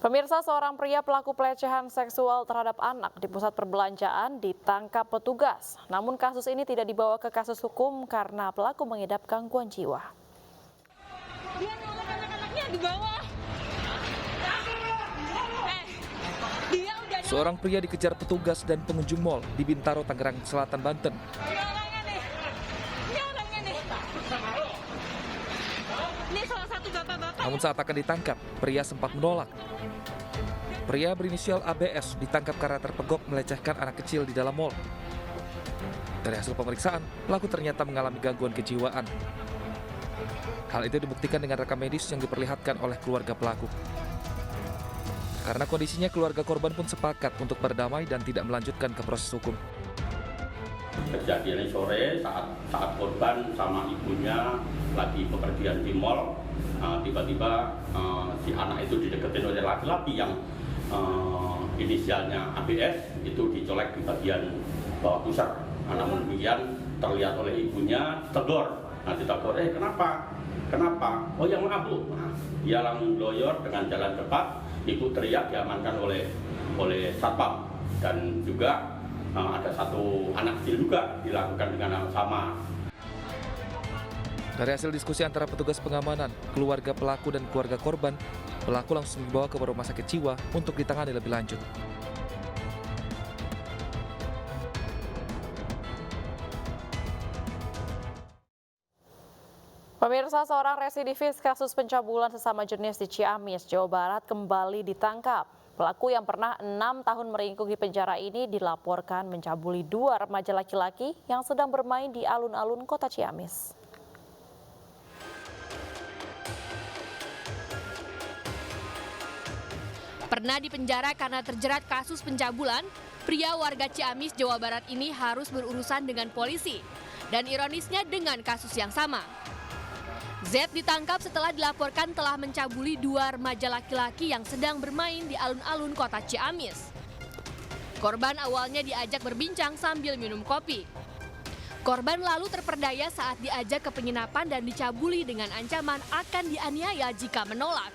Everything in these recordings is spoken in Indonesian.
Pemirsa, seorang pria pelaku pelecehan seksual terhadap anak di pusat perbelanjaan ditangkap petugas. Namun kasus ini tidak dibawa ke kasus hukum karena pelaku mengidap gangguan jiwa. Dia nolak anak-anaknya di bawah. Seorang pria dikejar petugas dan pengunjung mal di Bintaro, Tangerang Selatan, Banten. Ini orangnya nih. Ini salah satu bapak-bapak. Namun saat akan ditangkap, pria sempat menolak. Pria berinisial ABS ditangkap karena terpegok melecehkan anak kecil di dalam mal. Dari hasil pemeriksaan, pelaku ternyata mengalami gangguan kejiwaan. Hal itu dibuktikan dengan rekam medis yang diperlihatkan oleh keluarga pelaku. Karena kondisinya, keluarga korban pun sepakat untuk berdamai dan tidak melanjutkan ke proses hukum. Kejadian sore saat korban sama ibunya lagi bepergian di mal, tiba-tiba si anak itu dideketin oleh laki-laki yang inisialnya ABS, itu dicolek di bagian bawah pusar. Namun demikian terlihat oleh ibunya tegur. Ditegur, kenapa? Oh ya maaf Bu. Dia langsung loyor dengan jalan cepat. Ibu teriak, diamankan oleh satpam, dan juga ada satu anak kecil juga dilakukan dengan hal sama. Dari hasil diskusi antara petugas pengamanan, keluarga pelaku dan keluarga korban, pelaku langsung dibawa ke rumah sakit jiwa untuk ditangani lebih lanjut. Pemirsa, seorang residivis kasus pencabulan sesama jenis di Ciamis, Jawa Barat kembali ditangkap. Pelaku yang pernah 6 tahun meringkuk di penjara ini dilaporkan mencabuli 2 remaja laki-laki yang sedang bermain di alun-alun kota Ciamis. Pernah dipenjara karena terjerat kasus pencabulan, pria warga Ciamis, Jawa Barat ini harus berurusan dengan polisi. Dan ironisnya dengan kasus yang sama. Z ditangkap setelah dilaporkan telah mencabuli 2 remaja laki-laki yang sedang bermain di alun-alun kota Ciamis. Korban awalnya diajak berbincang sambil minum kopi. Korban lalu terperdaya saat diajak ke penginapan dan dicabuli dengan ancaman akan dianiaya jika menolak.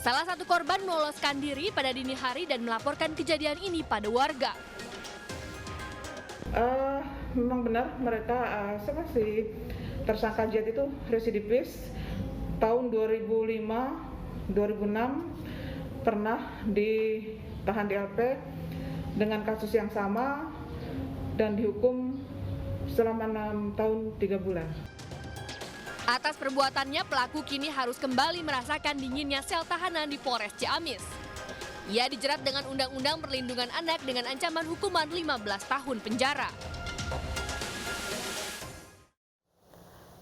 Salah satu korban meloloskan diri pada dini hari dan melaporkan kejadian ini pada warga. Memang benar mereka si tersangka Z itu residivis. Tahun 2005-2006 pernah ditahan di LP dengan kasus yang sama dan dihukum selama 6 tahun 3 bulan. Atas perbuatannya, pelaku kini harus kembali merasakan dinginnya sel tahanan di Polres Ciamis. Ia dijerat dengan Undang-Undang Perlindungan Anak dengan ancaman hukuman 15 tahun penjara.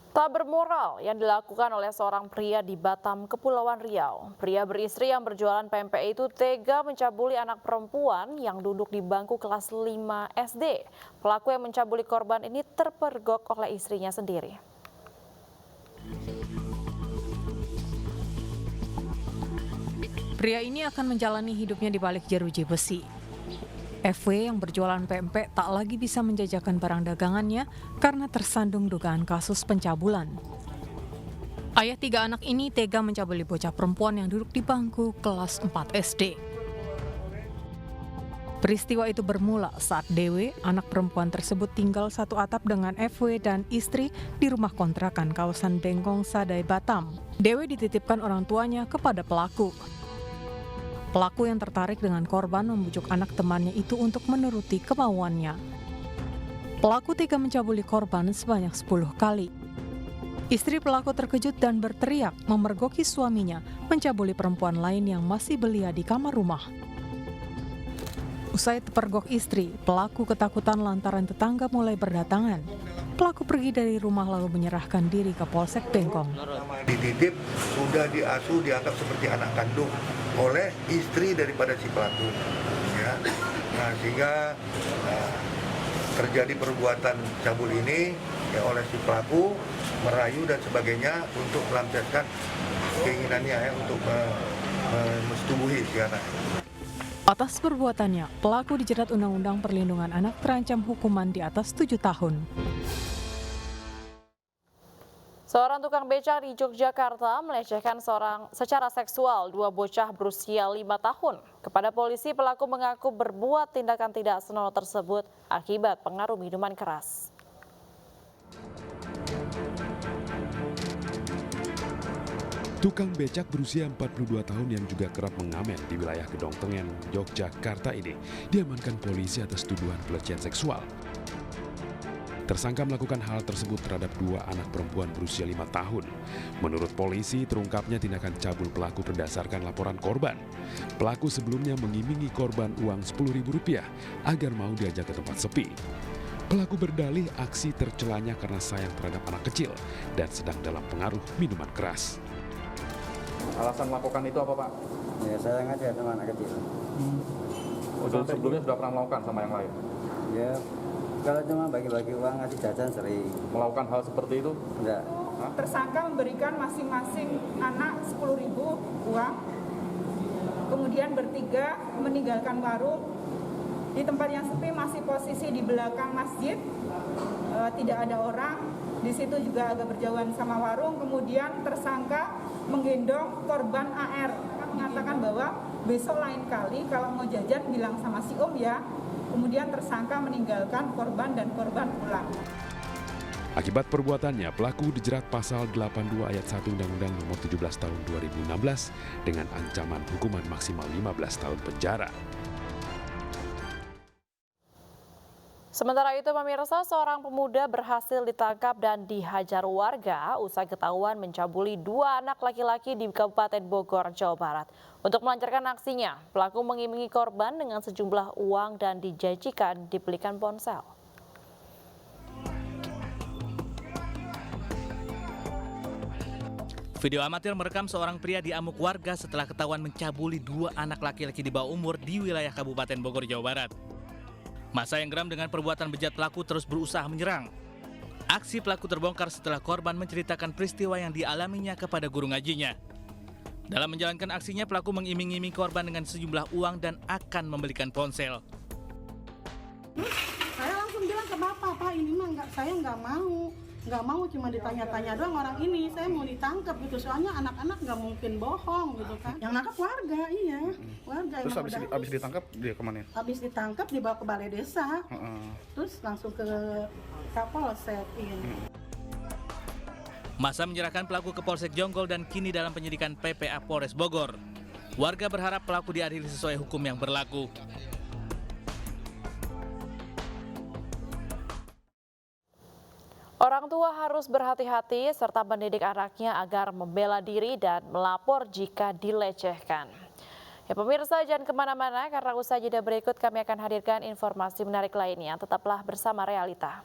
Tak bermoral yang dilakukan oleh seorang pria di Batam, Kepulauan Riau. Pria beristri yang berjualan pempek itu tega mencabuli anak perempuan yang duduk di bangku kelas 5 SD. Pelaku yang mencabuli korban ini terpergok oleh istrinya sendiri. Pria ini akan menjalani hidupnya di balik jeruji besi. FW yang berjualan pempek tak lagi bisa menjajakan barang dagangannya karena tersandung dugaan kasus pencabulan. Ayah 3 anak ini tega mencabuli bocah perempuan yang duduk di bangku kelas 4 SD. Peristiwa itu bermula saat DW, anak perempuan tersebut tinggal satu atap dengan FW dan istri di rumah kontrakan kawasan Bengkong, Sadai, Batam. DW dititipkan orang tuanya kepada pelaku. Pelaku yang tertarik dengan korban membujuk anak temannya itu untuk menuruti kemauannya. Pelaku tega mencabuli korban sebanyak 10 kali. Istri pelaku terkejut dan berteriak memergoki suaminya mencabuli perempuan lain yang masih belia di kamar rumah. Usai terpergok istri, pelaku ketakutan lantaran tetangga mulai berdatangan. Pelaku pergi dari rumah lalu menyerahkan diri ke Polsek Bengkong. Dititip, sudah diasuh, dianggap seperti anak kandung oleh istri daripada si pelaku. Ya. Nah, sehingga terjadi perbuatan cabul ini ya, oleh si pelaku, merayu dan sebagainya untuk melampiaskan keinginannya ya, untuk mensetubuhi si anak. Atas perbuatannya, pelaku dijerat Undang-Undang Perlindungan Anak terancam hukuman di atas 7 tahun. Seorang tukang becak di Yogyakarta melecehkan secara seksual dua bocah berusia 5 tahun. Kepada polisi, pelaku mengaku berbuat tindakan tidak senonoh tersebut akibat pengaruh minuman keras. Tukang becak berusia 42 tahun yang juga kerap mengamen di wilayah Gedong Tengen, Yogyakarta ini diamankan polisi atas tuduhan pelecehan seksual. Tersangka melakukan hal tersebut terhadap dua anak perempuan berusia 5 tahun. Menurut polisi, terungkapnya tindakan cabul pelaku berdasarkan laporan korban. Pelaku sebelumnya mengiming-imingi korban uang Rp10.000 agar mau diajak ke tempat sepi. Pelaku berdalih aksi tercelanya karena sayang terhadap anak kecil dan sedang dalam pengaruh minuman keras. Alasan melakukan itu apa, Pak? Ya sayang aja sama anak kecil. Sebelumnya sudah pernah melakukan sama yang lain? Ya kalau cuma bagi-bagi uang ngasih jajan sering. Melakukan hal seperti itu? Enggak. Tersangka memberikan masing-masing anak 10.000 uang. Kemudian bertiga meninggalkan warung di tempat yang sepi, masih posisi di belakang masjid, tidak ada orang. Di situ juga agak berjauhan sama warung. Kemudian tersangka menggendong korban AR, mengatakan bahwa besok lain kali kalau mau jajan bilang sama si Om ya. Kemudian tersangka meninggalkan korban dan korban pulang. Akibat perbuatannya, pelaku dijerat pasal 82 ayat 1 Undang-Undang Nomor 17 Tahun 2016 dengan ancaman hukuman maksimal 15 tahun penjara. Sementara itu, pemirsa, seorang pemuda berhasil ditangkap dan dihajar warga usai ketahuan mencabuli dua anak laki-laki di Kabupaten Bogor, Jawa Barat. Untuk melancarkan aksinya, pelaku mengiming-imingi korban dengan sejumlah uang dan dijanjikan dibelikan ponsel. Video amatir merekam seorang pria diamuk warga setelah ketahuan mencabuli dua anak laki-laki di bawah umur di wilayah Kabupaten Bogor, Jawa Barat. Masa yang geram dengan perbuatan bejat pelaku terus berusaha menyerang. Aksi pelaku terbongkar setelah korban menceritakan peristiwa yang dialaminya kepada guru ngajinya. Dalam menjalankan aksinya, pelaku mengiming-iming korban dengan sejumlah uang dan akan membelikan ponsel. Saya langsung bilang ke bapak, Pak ini mah saya nggak mau cuma ditanya-tanya doang orang ini, saya mau ditangkap gitu, soalnya anak-anak nggak mungkin bohong gitu kan. Yang nangkap warga, iya, warga. Terus abis ditangkap dia kemana? Abis ditangkap dibawa ke balai desa, terus langsung ke Kapolsek ini. Masa menyerahkan pelaku ke Polsek Jonggol dan kini dalam penyidikan PPA Polres Bogor. Warga berharap pelaku diadili sesuai hukum yang berlaku. Orang tua harus berhati-hati serta mendidik anaknya agar membela diri dan melapor jika dilecehkan. Ya pemirsa, jangan kemana-mana karena usai jeda berikut kami akan hadirkan informasi menarik lainnya. Tetaplah bersama Realita.